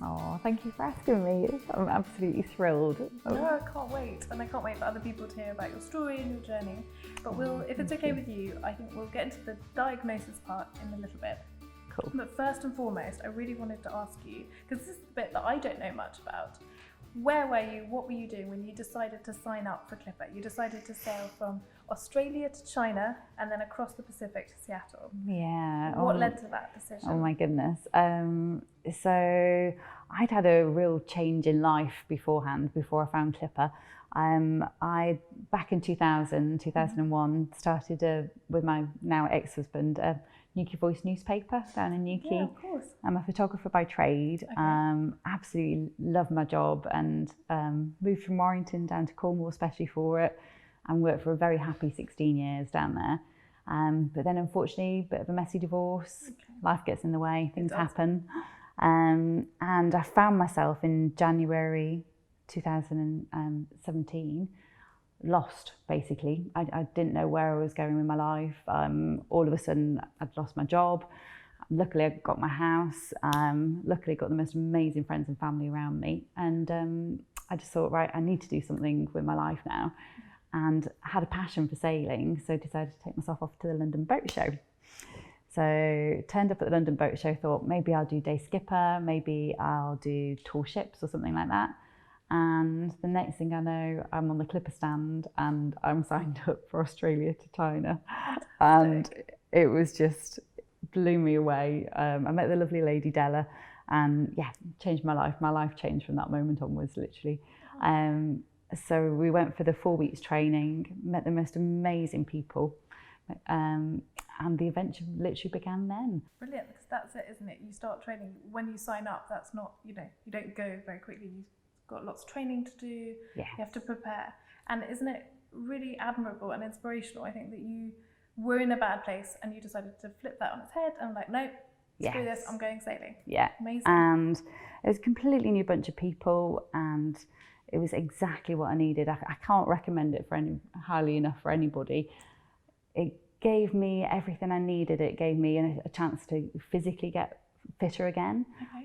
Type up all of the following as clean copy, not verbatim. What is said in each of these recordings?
Oh, thank you for asking me. I'm absolutely thrilled. No, I can't wait. And I can't wait for other people to hear about your story and your journey. But if it's okay with you, I think we'll get into the diagnosis part in a little bit. Cool. But first and foremost, I really wanted to ask you, because this is the bit that I don't know much about. Where were you? What were you doing when you decided to sign up for Clipper? You decided to sail from Australia to China and then across the Pacific to Seattle. Yeah. What led to that decision? Oh my goodness. So I'd had a real change in life beforehand, before I found Clipper. I, back in 2001, started with my now ex-husband, a Newquay Voice newspaper down in Newquay. Yeah, of course. I'm a photographer by trade. Okay. Absolutely love my job, and moved from Warrington down to Cornwall especially for it, and worked for a very happy 16 years down there. But then unfortunately, a bit of a messy divorce. Okay. Life gets in the way, things happen. And I found myself in January 2017, lost basically. I didn't know where I was going with my life. All of a sudden I'd lost my job. Luckily I got my house. Luckily got the most amazing friends and family around me. And I just thought, right, I need to do something with my life now. And I had a passion for sailing, so decided to take myself off to the London Boat Show. So turned up at the London Boat Show, thought maybe I'll do day skipper, maybe I'll do tall ships or something like that. And the next thing I know, I'm on the Clipper stand and I'm signed up for Australia to China. And it was just, blew me away. I met the lovely lady Della, and yeah, changed my life. My life changed from that moment onwards, literally. So we went for the 4 weeks training, met the most amazing people. And the adventure literally began then. Brilliant, because that's it, isn't it? You start training, when you sign up, that's not, you don't go very quickly. You've got lots of training to do, Yeah. You have to prepare. And isn't it really admirable and inspirational, I think, that you were in a bad place and you decided to flip that on its head and like, no, screw this, I'm going sailing. Yeah. Amazing. And it was a completely new bunch of people, and it was exactly what I needed. I can't recommend it highly enough for anybody. It gave me everything I needed. It gave me a chance to physically get fitter again, Okay.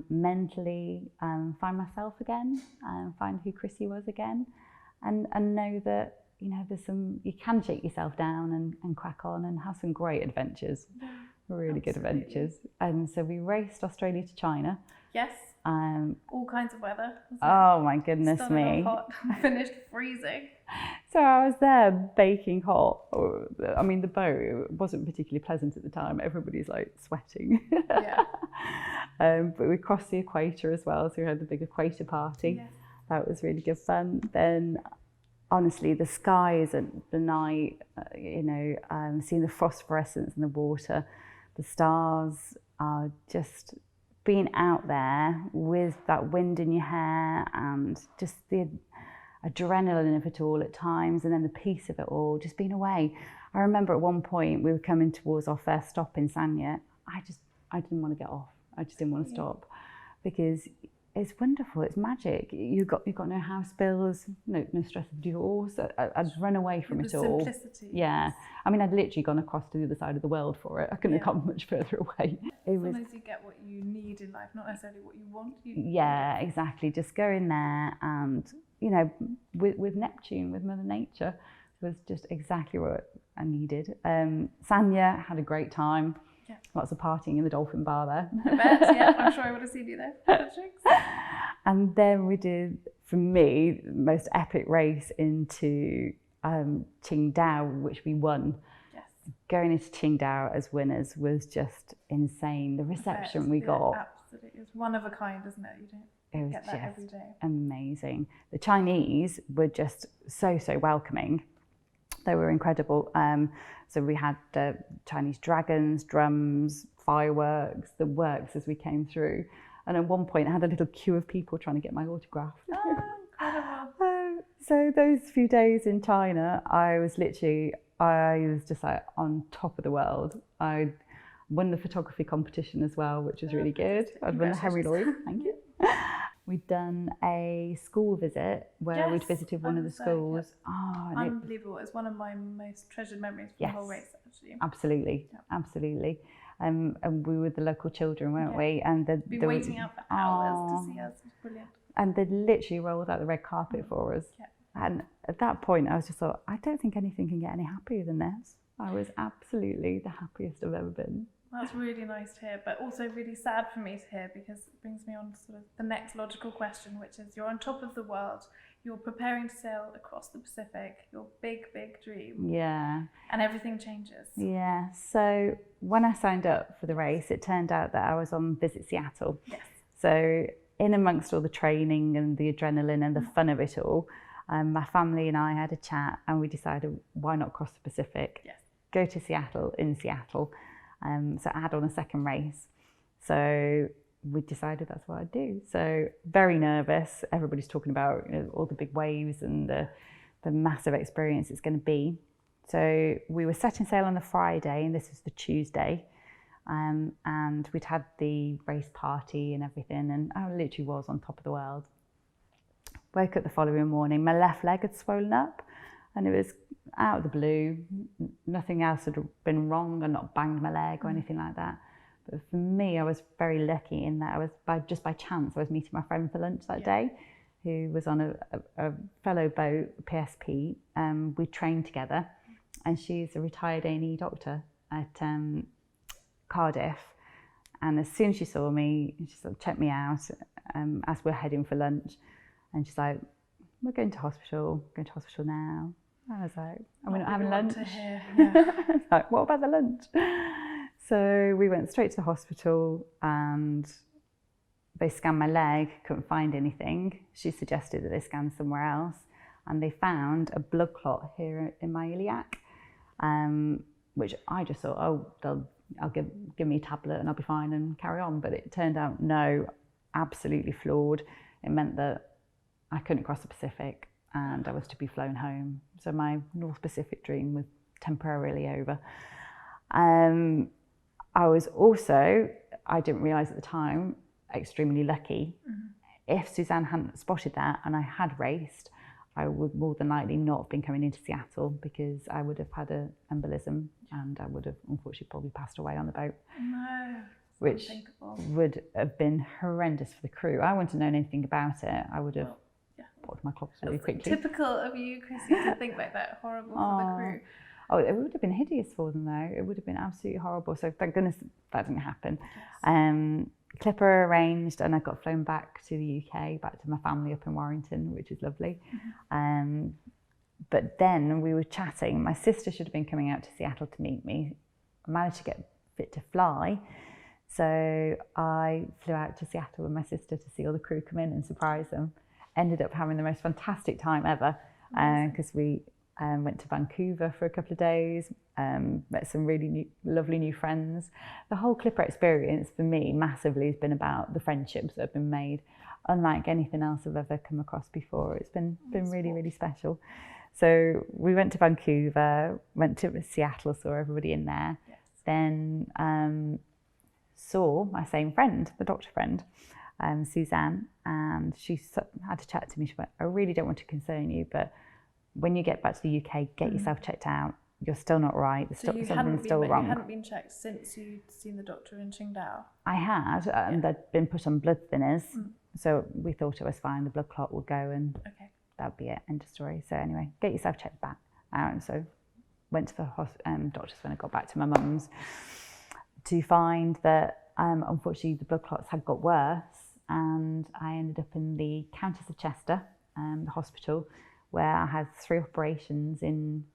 mentally find myself again, find who Chrissie was again, and know that there's you can shake yourself down and crack on and have some great adventures, really good adventures. And so we raced Australia to China. Yes. All kinds of weather. Oh my goodness Started me! off hot, finished freezing. So I was there baking hot. I mean, the boat wasn't particularly pleasant at the time. Everybody's like sweating. Yeah. But we crossed the equator as well, so we had the big equator party. Yes. That was really good fun. Then, honestly, the skies at the night, seeing the phosphorescence in the water, the stars, are just being out there with that wind in your hair and just the adrenaline of it all at times, and then the peace of it all, just being away. I remember at one point we were coming towards our first stop in Sanya. I didn't want to get off. I just didn't want to stop, because it's wonderful. It's magic. You've got no house bills, no stress of divorce. I'd run away from it all. Simplicity. Yeah. I mean, I'd literally gone across to the other side of the world for it. I couldn't have gone much further away. Sometimes you get what you need in life, not necessarily what you want. Yeah, exactly. Just go in there and, with Neptune, with Mother Nature, was just exactly what I needed. Sanya, had a great time. Yeah. Lots of partying in the Dolphin Bar there. I bet, yeah. I'm sure I would have seen you there. And then we did, for me, the most epic race into Qingdao, which we won. Yes. Going into Qingdao as winners was just insane. The reception we got. Absolutely. It's one of a kind, isn't it? You don't get that every day. Amazing. The Chinese were just so welcoming. They were incredible. So we had Chinese dragons, drums, fireworks, the works as we came through. And at one point I had a little queue of people trying to get my autograph. Oh, incredible. So those few days in China, I was just like on top of the world. I won the photography competition as well, which was really good. I'd won the Henry Lloyd. Thank you. We'd done a school visit where we'd visited one of the schools. Yeah. Oh, unbelievable. It's one of my most treasured memories from the whole race, actually. Absolutely. And we were the local children, weren't we? And been waiting out for hours to see us. It's brilliant. And they literally rolled out the red carpet for us. Yeah. And at that point, I was just thought, I don't think anything can get any happier than this. I was absolutely the happiest I've ever been. That's really nice to hear, but also really sad for me to hear, because it brings me on to sort of the next logical question, which is you're on top of the world, you're preparing to sail across the Pacific, your big, big dream. Yeah. And everything changes. Yeah. So when I signed up for the race, it turned out that I was on Visit Seattle. Yes. So in amongst all the training and the adrenaline and the fun of it all, my family and I had a chat and we decided, why not cross the Pacific? Yes. Go to Seattle, in Seattle. So add on a second race. So we decided that's what I'd do. So very nervous. Everybody's talking about all the big waves and the massive experience it's going to be. So we were setting sail on the Friday and this was the Tuesday. And we'd had the race party and everything, and I literally was on top of the world. Woke up the following morning, my left leg had swollen up, and it was out of the blue. Nothing else had been wrong. I'd not banged my leg or anything like that. But for me, I was very lucky in that I was by chance I was meeting my friend for lunch that day, who was on a fellow boat, PSP. We trained together, and she's a retired A&E doctor at Cardiff. And as soon as she saw me, she sort of checked me out as we're heading for lunch, and she's like, "We're going to hospital now." I was like, "Are we not having lunch?" To hear. Yeah. Like, what about the lunch? So we went straight to the hospital and they scanned my leg, couldn't find anything. She suggested that they scan somewhere else, and they found a blood clot here in my iliac, which I just thought, oh, I'll give me a tablet and I'll be fine and carry on. But it turned out, no, absolutely flawed. It meant that I couldn't cross the Pacific and I was to be flown home. So my North Pacific dream was temporarily over. I was also, I didn't realise at the time, extremely lucky. Mm-hmm. If Suzanne hadn't spotted that and I had raced, I would more than likely not have been coming into Seattle, because I would have had an embolism and I would have unfortunately probably passed away on the boat. No, which would have been horrendous for the crew. I wouldn't have known anything about it. I would have bought my clocks really quickly. Typical of you, Chrissie, to think like that. Horrible for the crew. Oh, it would have been hideous for them though. It would have been absolutely horrible. So thank goodness that didn't happen. Yes. Clipper arranged and I got flown back to the UK, back to my family up in Warrington, which is lovely. Mm-hmm. But then we were chatting. My sister should have been coming out to Seattle to meet me. I managed to get fit to fly. So I flew out to Seattle with my sister to see all the crew come in and surprise them. Ended up having the most fantastic time ever, because we went to Vancouver for a couple of days, met some really lovely new friends. The whole Clipper experience for me massively has been about the friendships that have been made, unlike anything else I've ever come across before. It's been really, really special. So we went to Vancouver, went to Seattle, saw everybody in there. Yes. Then saw my same friend, the doctor friend, Suzanne, and she had to chat to me. She went, "I really don't want to concern you, but when you get back to the UK, get yourself checked out. You're still not right. Something's still wrong." You hadn't been checked since you'd seen the doctor in Qingdao? I had, and I'd been put on blood thinners, so we thought it was fine. The blood clot would go and that would be it, end of story. So anyway, get yourself checked back out. And so went to the doctors when I got back to my mum's to find that unfortunately the blood clots had got worse, and I ended up in the Countess of Chester, the hospital, where I had 3 operations in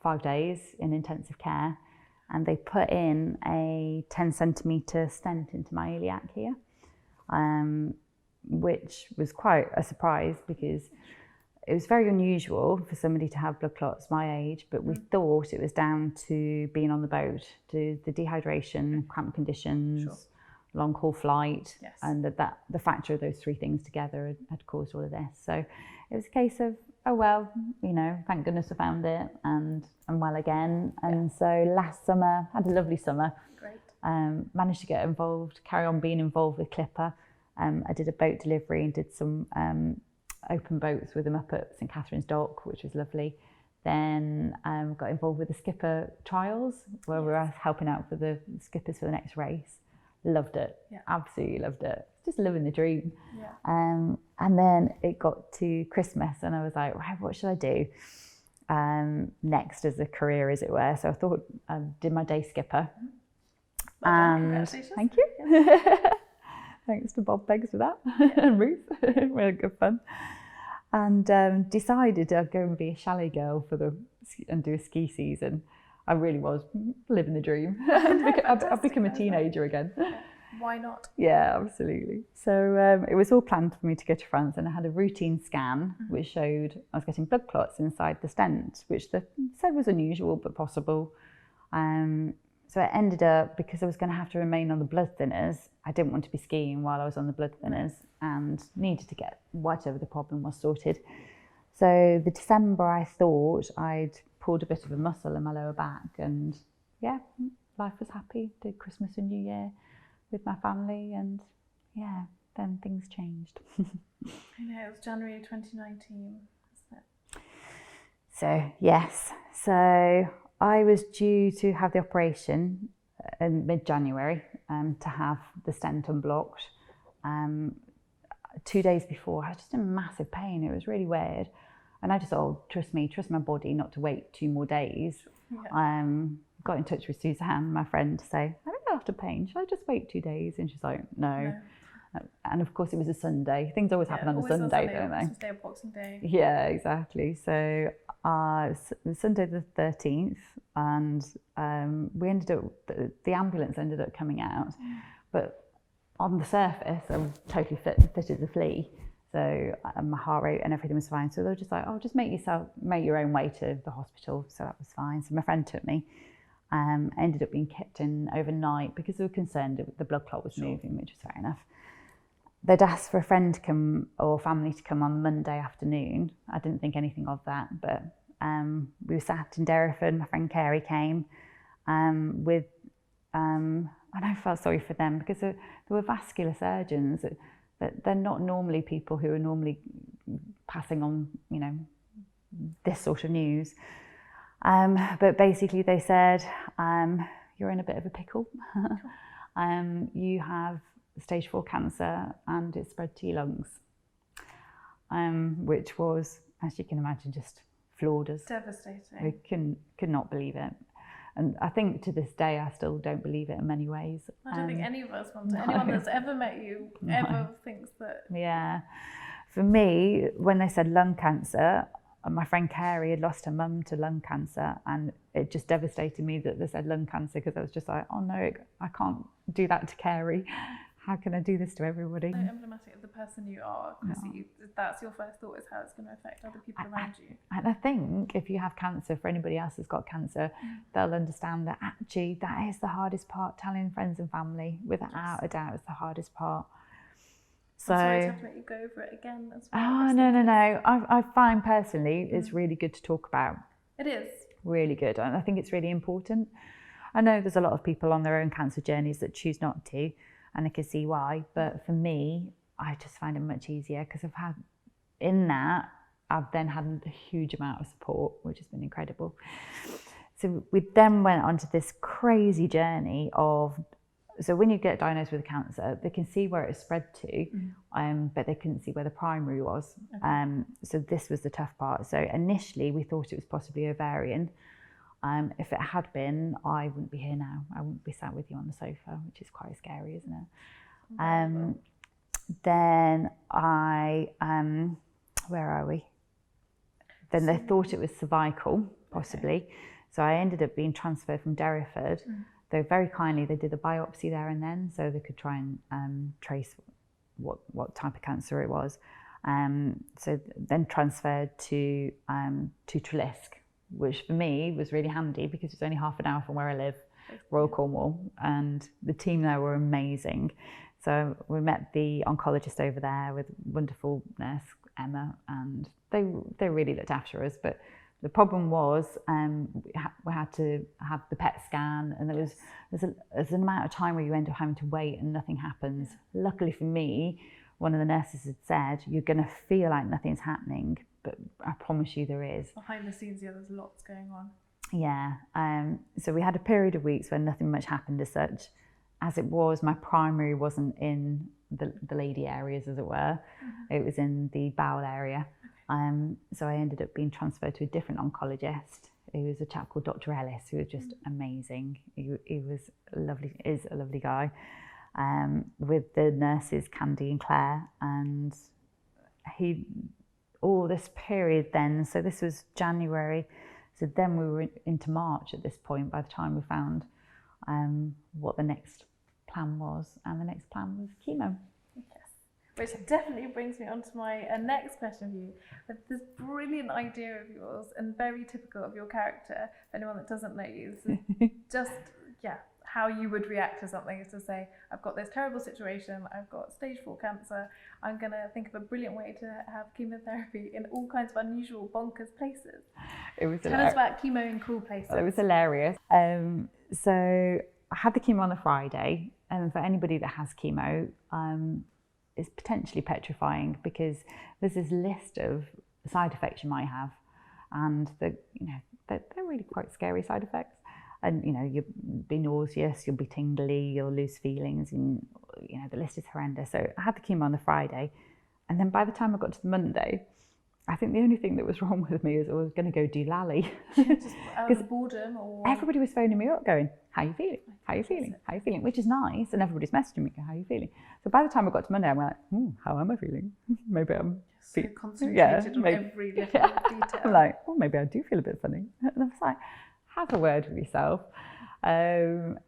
5 days in intensive care, and they put in a 10 centimetre stent into my iliac here, which was quite a surprise because it was very unusual for somebody to have blood clots my age, but we thought it was down to being on the boat, to the dehydration, cramped conditions, long haul flight, and that the factor of those 3 things together had caused all of this. So it was a case of, oh well, you know, thank goodness I found it, and I'm well again. And so last summer, had a lovely summer. Great. Managed to get involved, carry on being involved with Clipper. I did a boat delivery and did some open boats with them up at St Catherine's Dock, which was lovely. Then got involved with the skipper trials where we were helping out for the skippers for the next race. Loved it. Yeah. Absolutely loved it. Just living the dream. Yeah. And then it got to Christmas and I was like, right, what should I do next as a career, as it were? So I thought I did my day skipper. Well done, congratulations. Thank you. Yeah. Thanks to Bob Beggs for that, and Ruth. Really good fun. And decided I'd go and be a chalet girl and do a ski season. I really was living the dream. I've become a teenager again. Why not? Yeah, absolutely. So it was all planned for me to go to France, and I had a routine scan which showed I was getting blood clots inside the stent, which they said was unusual but possible. So it ended up, because I was going to have to remain on the blood thinners, I didn't want to be skiing while I was on the blood thinners and needed to get whatever the problem was sorted. So the December, I thought I'd pulled a bit of a muscle in my lower back, and yeah, life was happy. Did Christmas and New Year with my family, and yeah, then things changed. I know, it was January 2019, wasn't it? So yes, so I was due to have the operation in mid-January to have the stent unblocked. 2 days before, I was just in massive pain. It was really weird. And I just thought, oh, trust me, trust my body not to wait 2 more days. Yeah. Got in touch with Suzanne, my friend, to say, I think after pain, should I just wait 2 days? And she's like, no. And of course it was a Sunday. Things always happen on a Sunday, don't they? Tuesday or Boxing Day. Yeah, exactly. So it was Sunday the 13th, and we ended up, the ambulance ended up coming out, but on the surface I was totally fit as a flea. So my heart rate and everything was fine. So they were just like, oh, just make your own way to the hospital. So that was fine. So my friend took me. Ended up being kept in overnight because they were concerned that the blood clot was moving, which was fair enough. They'd asked for a friend to come or family to come on Monday afternoon. I didn't think anything of that, but we were sat in Derriford. My friend Carey came and I felt sorry for them because there were vascular surgeons. They're not normally people who are normally passing on, this sort of news. But basically they said, you're in a bit of a pickle. You have stage 4 cancer and it's spread to your lungs, which was, as you can imagine, just floored us. Devastating. We could not believe it. And I think to this day, I still don't believe it in many ways. I don't think any of us want to. No. Anyone that's ever met you ever thinks that. Yeah. For me, when they said lung cancer, my friend Carey had lost her mum to lung cancer, and it just devastated me that they said lung cancer, because I was just like, oh no, I can't do that to Carey. How can I do this to everybody? So emblematic of the person you are, Chrissie. That's your first thought, is how it's going to affect other people around you. And I think if you have cancer, for anybody else who's got cancer, they'll understand that actually that is the hardest part. Telling friends and family, without a doubt, is the hardest part. So, I'm sorry to have to make you go over it again as well. Oh, no. I find personally it's really good to talk about. It is. Really good. And I think it's really important. I know there's a lot of people on their own cancer journeys that choose not to, and I can see why. But for me, I just find it much easier because I've then had a huge amount of support, which has been incredible. So we then went on to this crazy journey of, so when you get diagnosed with cancer, they can see where it spread to, but they couldn't see where the primary was. Okay. So this was the tough part. So initially we thought it was possibly ovarian. If it had been, I wouldn't be here now. I wouldn't be sat with you on the sofa, which is quite scary, isn't it? Then where are we? Then they thought it was cervical, possibly. Okay. So I ended up being transferred from Derriford. Though very kindly, they did a biopsy there and then, so they could try and trace what type of cancer it was. So then transferred to Treliske, which for me was really handy because it's only half an hour from where I live, Royal Cornwall, and the team there were amazing. So we met the oncologist over there with wonderful nurse Emma, and they really looked after us. But the problem was we had to have the PET scan, and there's an amount of time where you end up having to wait and nothing happens. Luckily for me, one of the nurses had said, you're going to feel like nothing's happening, but I promise you there is. Behind the scenes, yeah, there's lots going on. Yeah. So we had a period of weeks where nothing much happened as such. As it was, my primary wasn't in the lady areas, as it were. It was in the bowel area. So I ended up being transferred to a different oncologist. He was a chap called Dr. Ellis, who was just amazing. He was lovely, is a lovely guy. With the nurses Candy and Claire, and all this period then, so this was January, so then we were into March at this point by the time we found what the next plan was, and the next plan was chemo. Yes, which definitely brings me on to my next question for you. With this brilliant idea of yours, and very typical of your character, for anyone that doesn't know you, this is just, how you would react to something is to say, I've got this terrible situation, I've got stage 4 cancer, I'm going to think of a brilliant way to have chemotherapy in all kinds of unusual, bonkers places. Tell us about chemo in cool places. It was hilarious. So I had the chemo on the Friday, and for anybody that has chemo, it's potentially petrifying because there's this list of side effects you might have, and they're really quite scary side effects. And you'll be nauseous, you'll be tingly, you'll lose feelings, and the list is horrendous. So I had the chemo on the Friday, and then by the time I got to the Monday, I think the only thing that was wrong with me is I was going to go do lally. Just out of boredom, or everybody was phoning me up going, how are you feeling? How are you feeling? How are you feeling? Which is nice, and everybody's messaging me, how are you feeling? So by the time I got to Monday, I'm like, how am I feeling? Maybe I'm so concentrated on every little detail. I'm like, maybe I do feel a bit funny. And I was like, have a word with yourself. And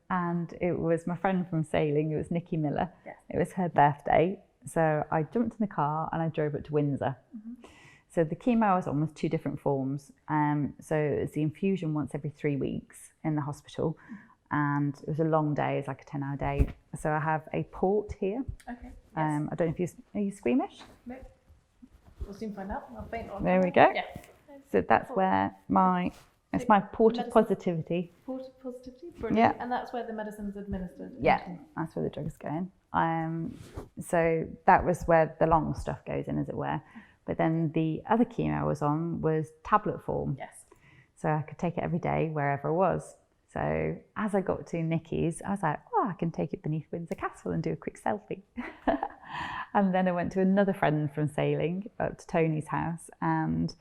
it was my friend from sailing, it was Nikki Miller. Yes. It was her birthday. So I jumped in the car and I drove up to Windsor. So the chemo I was on was 2 different forms. So it was the infusion once every 3 weeks in the hospital. And it was a long day, it's like a 10-hour day. So I have a port here. Okay. Yes. I don't know if are you squeamish? No. We'll soon find out. I'll faint on. There we go. Yeah. So that's where it's my port of positivity. Port of positivity, brilliant. Yeah. And that's where the medicine's administered. Yeah, that's where the drug's going. So that was where the long stuff goes in, as it were. But then the other chemo I was on was tablet form. Yes. So I could take it every day wherever I was. So as I got to Nikki's, I was like, I can take it beneath Windsor Castle and do a quick selfie. And then I went to another friend from sailing up to Tony's house, and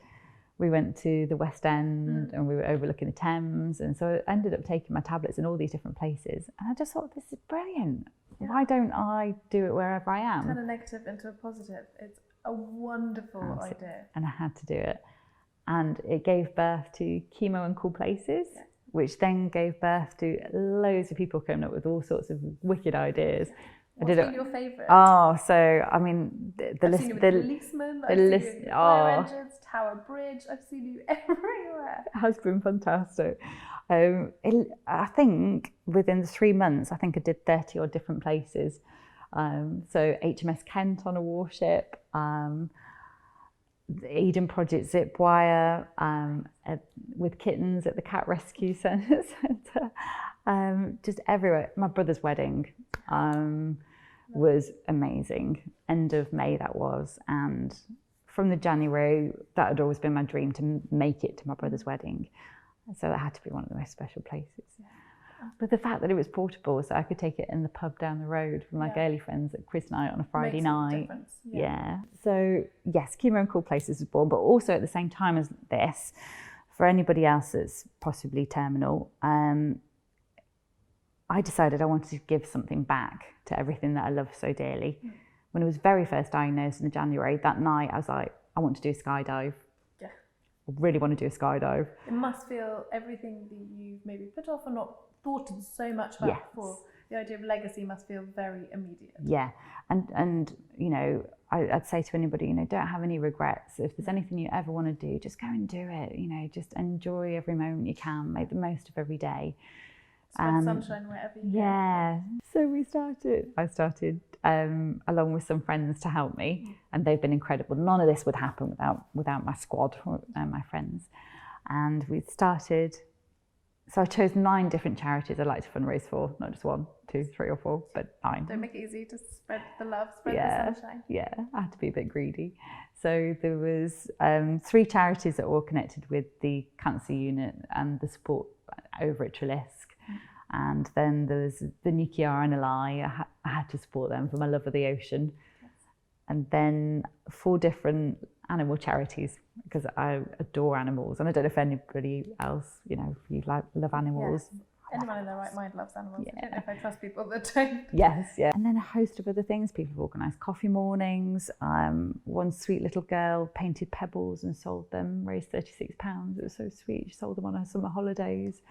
we went to the West End and we were overlooking the Thames. And so I ended up taking my tablets in all these different places. And I just thought, this is brilliant. Yeah. Why don't I do it wherever I am? Turn a negative into a positive. It's a wonderful idea. And I had to do it. And it gave birth to chemo in cool places, which then gave birth to loads of people coming up with all sorts of wicked ideas. What's been your favourite? Oh, so I mean, the list. The policeman. I've seen you in fire engines, Tower Bridge. I've seen you everywhere. It has been fantastic. I think within the 3 months, I think I did 30 odd different places. So HMS Kent on a warship, the Eden Project zip wire, with kittens at the Cat Rescue Centre, just everywhere. My brother's wedding was amazing. End of May that was, and from the January, that had always been my dream to make it to my brother's wedding. So that had to be one of the most special places. But the fact that it was portable, so I could take it in the pub down the road with my girly friends at quiz night on a Friday night. Yeah. So yes, chemo in cool places was born, but also at the same time as this, for anybody else that's possibly terminal, I decided I wanted to give something back to everything that I love so dearly. When I was very first diagnosed in January, that night I was like, I want to do a skydive. Yeah. I really want to do a skydive. It must feel everything that you've maybe put off or not thought so much about before. The idea of legacy must feel very immediate. Yeah, and you know, I'd say to anybody, you know, don't have any regrets. If there's anything you ever want to do, just go and do it. You know, just enjoy every moment you can, make the most of every day. Spread sunshine wherever you go. So I started along with some friends to help me, and they've been incredible. None of this would happen without my squad and my friends. And we started So I chose 9 different charities I'd like to fundraise for, not just 1, 2, 3 or 4, but 9. Don't make it easy to spread the love, spread the sunshine. Yeah, I had to be a bit greedy. So there was 3 charities that were all connected with the cancer unit and the support over at Trelisk. And then there was the Newquay RNLI. I had to support them for my love of the ocean. Yes. And then 4 different animal charities, because I adore animals. And I don't know if anybody else, you know, if you love animals. Yes. Anyone in their right mind loves animals. Yeah. I don't know if I trust people that don't. Yes, yeah. And then a host of other things. People have organised coffee mornings. One sweet little girl painted pebbles and sold them, raised £36. It was so sweet. She sold them on her summer holidays.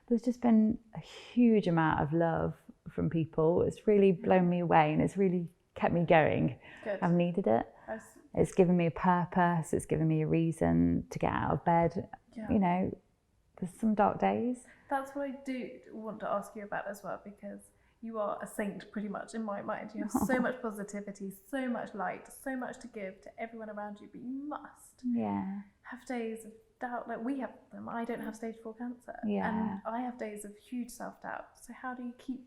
There's just been a huge amount of love from people. It's really blown me away, and it's really kept me going. Good. I've needed it. It's given me a purpose. It's given me a reason to get out of bed. Yeah. You know, there's some dark days. That's what I do want to ask you about as well, because you are a saint pretty much in my mind. You have so much positivity, so much light, so much to give to everyone around you, but you must have days of doubt. Like we have them. I don't have stage 4 cancer, and I have days of huge self-doubt. So how do you keep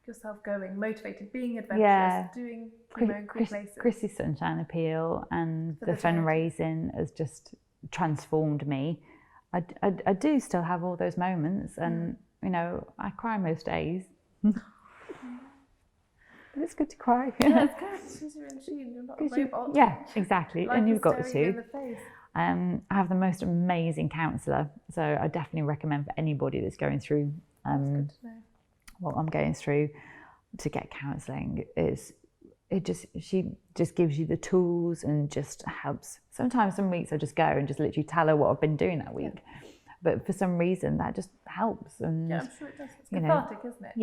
yourself going, motivated, being adventurous, doing chemo in cool places? Chrissie's Sunshine Appeal and the fundraising has just transformed me. I do still have all those moments, and you know, I cry most days. But it's good to cry. Yeah, it's good. You're a machine. You're not a robot. Yeah, exactly. Life and you've got is to. in the face. I have the most amazing counsellor, so I definitely recommend for anybody that's going through what I'm going through to get counselling. She just gives you the tools and just helps. Sometimes some weeks I just go and just literally tell her what I've been doing that week. But for some reason that just helps. And yeah, I'm sure it does. It's cathartic, isn't it?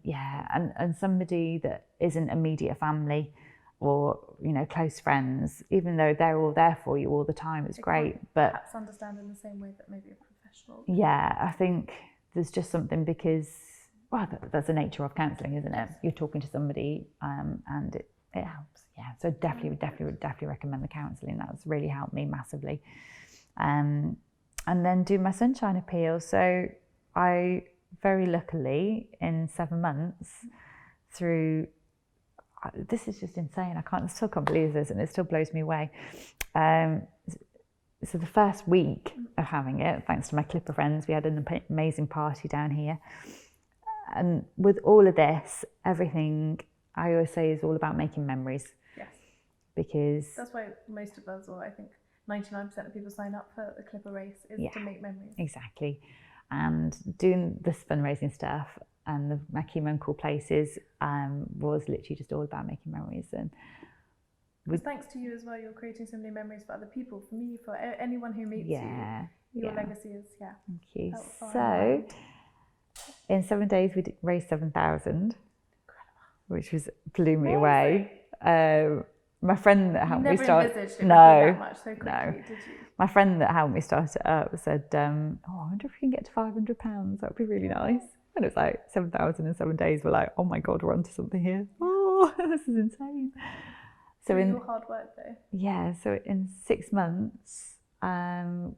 Yeah, and somebody that isn't immediate family or, you know, close friends, even though they're all there for you all the time, it's great. But perhaps understand in the same way that maybe a professional. Yeah, I think there's just something, because well, that's the nature of counselling, isn't it? You're talking to somebody, and it helps. Yeah, so definitely recommend the counselling. That's really helped me massively. And then do my Sunshine Appeal. So I very luckily in 7 months through. This is just insane. I still can't believe this, and it still blows me away. So the first week of having it, thanks to my Clipper friends, we had an amazing party down here. And with all of this, everything I always say is all about making memories. Yes. Because that's why most of us, or I think 99% of people sign up for the Clipper race, is to make memories. Exactly. And doing this fundraising stuff and my chemo in cool places was literally just all about making memories. And thanks to you as well, you're creating so many memories for other people, for me, for anyone who meets you. Your legacy is, Thank you. So in 7 days we raised 7,000, which blew me away. My friend that helped me start My friend that helped me start it up said, I wonder if we can get to £500. That would be really nice. And it was like 7,000 in 7 days. We're like, oh my God, we're onto something here. Oh, this is insane. So in your hard work though. Yeah, so in 6 months,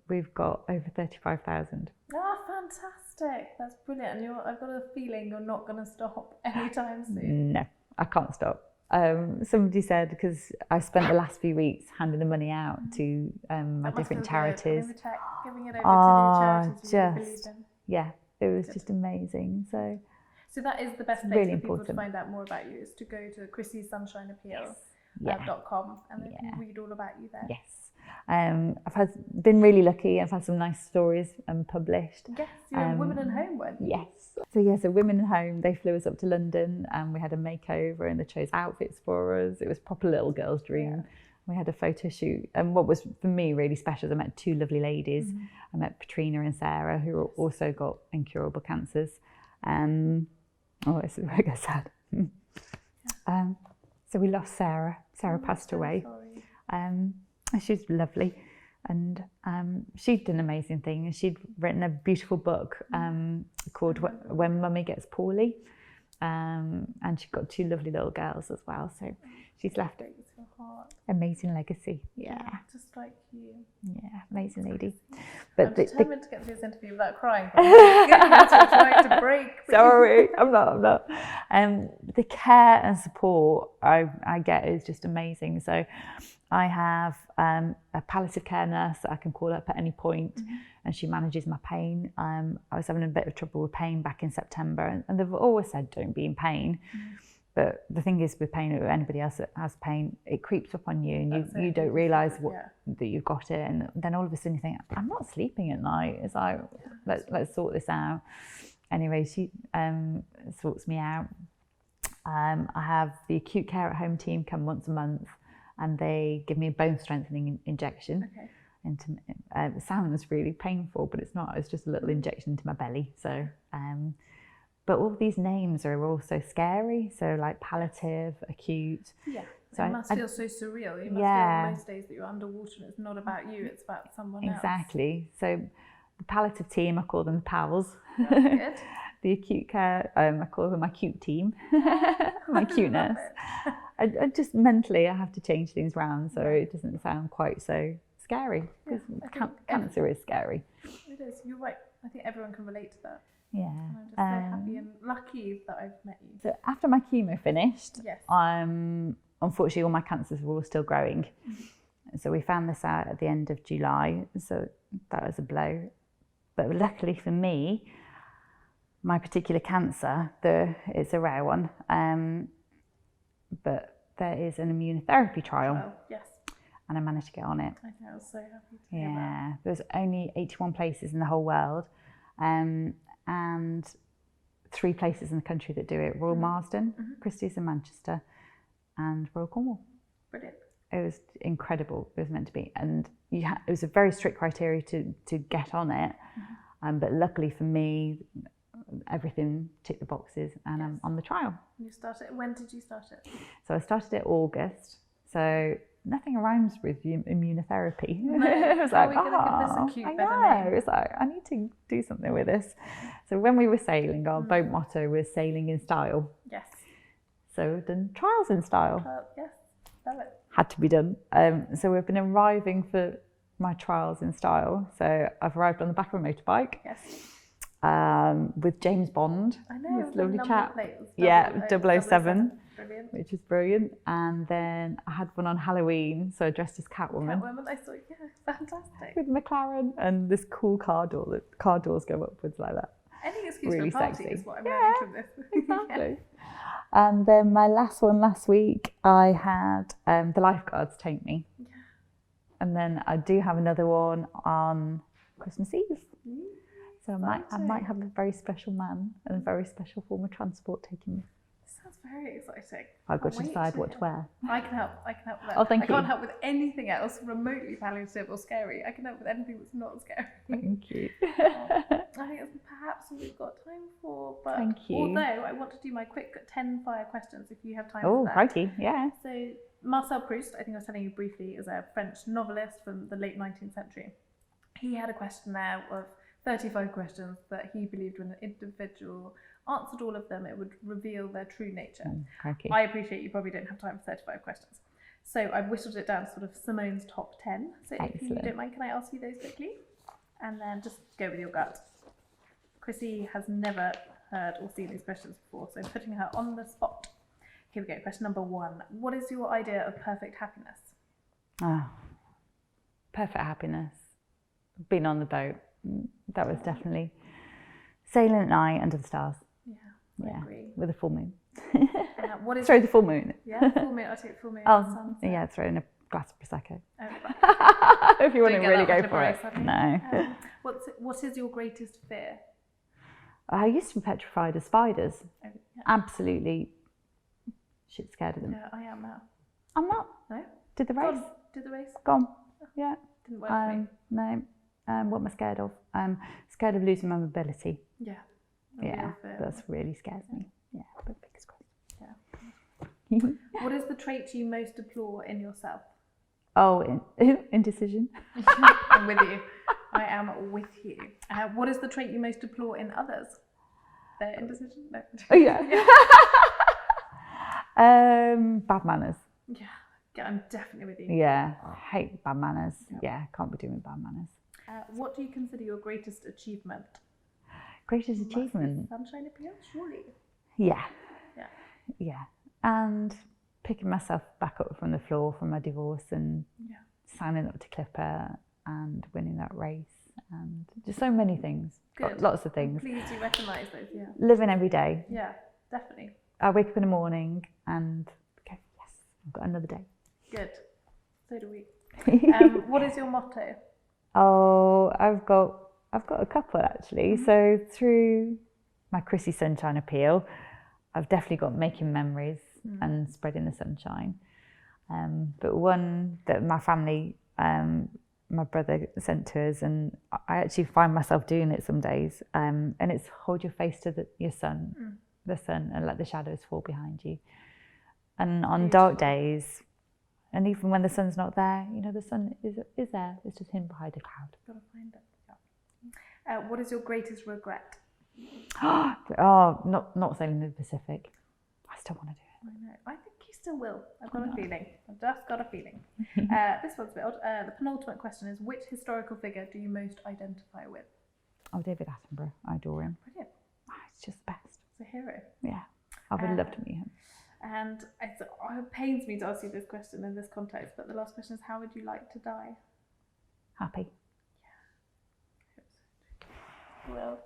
we've got over 35,000. Oh, fantastic. That's brilliant. And I've got a feeling you're not going to stop anytime soon. No, I can't stop. Somebody said, because I spent the last few weeks handing the money out to my different charities. Giving it over to the charities you really believe in. Yeah, it was just amazing. So that is the best place for people to find out more about you, is to go to Chrissie Sunshine Appeal. .com, and they can read all about you there. Yes. I've been really lucky. I've had some nice stories published. Yes, you're Women in Home, weren't you? Yes. So Women in Home, they flew us up to London and we had a makeover and they chose outfits for us. It was proper little girl's dream. Yeah. We had a photo shoot, and what was for me really special is I met 2 lovely ladies. I met Patrina and Sarah, who also got incurable cancers. It's very sad. So we lost Sarah. Sarah passed away. She's lovely, and she'd done an amazing thing. And she'd written a beautiful book called When Mummy Gets Poorly, and she's got 2 lovely little girls as well. So she's left heart. Amazing legacy. Yeah. Just like you. Yeah, amazing lady. I'm But determined to get through this interview without crying. That's what I'm trying to break. Sorry, I'm not. The care and support I get is just amazing. So I have a palliative care nurse that I can call up at any point, and she manages my pain. I was having a bit of trouble with pain back in September, and they've always said don't be in pain. But the thing is with pain, or anybody else that has pain, it creeps up on you, and you don't realise that you've got it, and then all of a sudden you think, I'm not sleeping at night. It's like, let's sort this out. Anyway, she sorts me out. I have the acute care at home team come once a month, and they give me a bone strengthening injection. It sounds really painful, but it's not. It's just a little injection into my belly. So. But all these names are also scary. So like palliative, acute. Yeah, so it must feel so surreal. You must feel most days that you're underwater and it's not about you, it's about someone else. Exactly. So the palliative team, I call them the pals. Good. The acute care, I call them my cute team, my cuteness. I just mentally, I have to change things around so it doesn't sound quite so scary. Because cancer is scary. It is, you're right. I think everyone can relate to that. Yeah. And I'm just so happy and lucky that I've met you. So after my chemo finished, unfortunately all my cancers were all still growing. So we found this out at the end of July, so that was a blow. But luckily for me, my particular cancer, it's a rare one, but there is an immunotherapy trial. Yes. And I managed to get on it. I know, I was so happy to hear that. There's only 81 places in the whole world. And 3 places in the country that do it: Royal Marsden, Christie's in Manchester, and Royal Cornwall. Brilliant. It was incredible. It was meant to be, and it was a very strict criteria to get on it. But luckily for me, everything ticked the boxes, and I'm on the trial. You started. When did you start it? So I started it August. So nothing rhymes with immunotherapy. No. It was How like, are we going to give this a cute better name? It's like, I need to do something with this. So when we were sailing, our boat motto was sailing in style. Yes. So we've done trials in style. Yes, love it. Had to be done. So we've been arriving for my trials in style. So I've arrived on the back of a motorbike. Yes. With James Bond. I know. This lovely chap. Yeah, 007. Brilliant. Which is brilliant. And then I had one on Halloween, so I dressed as Catwoman. Catwoman, I saw, fantastic. With McLaren and this cool car door, that car doors go upwards like that. Any excuse really for a party sexy. is what I'm learning from this. Exactly. And then my last one last week, I had the lifeguards take me. Yeah. And then I do have another one on Christmas Eve. So I might have a very special man and a very special form of transport taking me. Sounds very exciting. I've got to decide what to wear. I can help with that. Oh, thank you. I can't help with anything else remotely palliative or scary. I can help with anything that's not scary. Thank you. I think it's perhaps all we've got time for. But thank you. Although I want to do my quick 10 fire questions if you have time for that. Oh, crikey, yeah. So Marcel Proust, I think I was telling you briefly, is a French novelist from the late 19th century. He had a questionnaire of 35 questions that he believed when an individual answered all of them, it would reveal their true nature. I appreciate you probably don't have time for 35 questions. So I've whittled it down to sort of Simone's top 10. So if you don't mind, can I ask you those quickly? And then just go with your gut. Chrissie has never heard or seen these questions before, so putting her on the spot. Here we go, question number 1. What is your idea of perfect happiness? Perfect happiness. Being on the boat. That was definitely sailing at night under the stars. Yeah, I agree. With a full moon. What is throw the full moon. Yeah, full moon. I'll take full moon. Yeah, throw in a glass of prosecco. Oh, right. If you want to really go for it. No. What is your greatest fear? I used to be petrified of spiders. Oh, yeah. Absolutely shit scared of them. Yeah, I am now. I'm not. No. Did the race? Did the race? Gone. Yeah. Didn't work for me. No. What am I scared of? I'm scared of losing my mobility. Yeah. Yeah, that really scares me. Yeah, but fingers crossed. Yeah. What is the trait you most deplore in yourself? Oh, indecision. I'm with you. I am with you. What is the trait you most deplore in others? Their indecision? No. Oh, yeah. Bad manners. Yeah. Yeah, I'm definitely with you. Yeah, I hate bad manners. Yeah, can't be doing bad manners. What do you consider your greatest achievement? Greatest achievement? Sunshine Appeal, surely. Yeah. Yeah. Yeah. And picking myself back up from the floor from my divorce and signing up to Clipper and winning that race and just so many things. Good. Lots of things. Please do recognise those, yeah. Living every day. Yeah, definitely. I wake up in the morning and go, yes, I've got another day. Good. So do we. What is your motto? Oh, I've got a couple actually. So through my Chrissie Sunshine Appeal, I've definitely got making memories and spreading the sunshine. But one that my family, my brother sent to us, and I actually find myself doing it some days. And it's hold your face to your sun, the sun, and let the shadows fall behind you. And on dark days, and even when the sun's not there, you know, the sun is there. It's just hidden behind a cloud. Gotta find it. Yeah. What is your greatest regret? Not sailing the Pacific. I still want to do it. I know. I think you still will. I've got a feeling. I've just got a feeling. This one's a bit odd. The penultimate question is, which historical figure do you most identify with? Oh, David Attenborough. I adore him. Brilliant. It's just the best. It's a hero. Yeah. I would love to meet him. And it pains me to ask you this question in this context, but the last question is, how would you like to die? Happy. Well,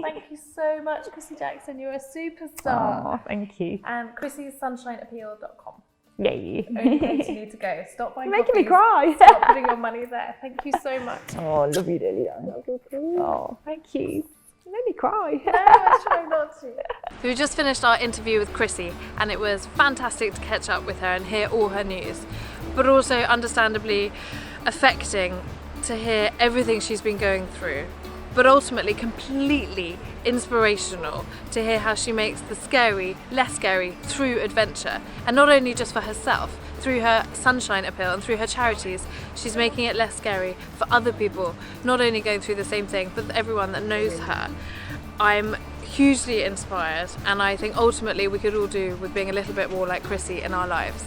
thank you so much, Chrissie Jackson. You're a superstar. Oh, thank you. And ChrissieSunshineAppeal.com. Yay. Only place you need to go. Stop buying You're making me coffees. cry. Stop putting your money there. Thank you so much. Oh, love you, dearly. Oh, thank you. You made me cry. No, I try not to. So we just finished our interview with Chrissie, and it was fantastic to catch up with her and hear all her news, but also understandably affecting to hear everything she's been going through, but ultimately completely inspirational to hear how she makes the scary less scary through adventure, and not only just for herself. Through her Sunshine Appeal and through her charities, she's making it less scary for other people, not only going through the same thing, but everyone that knows her. I'm hugely inspired, and I think ultimately we could all do with being a little bit more like Chrissie in our lives.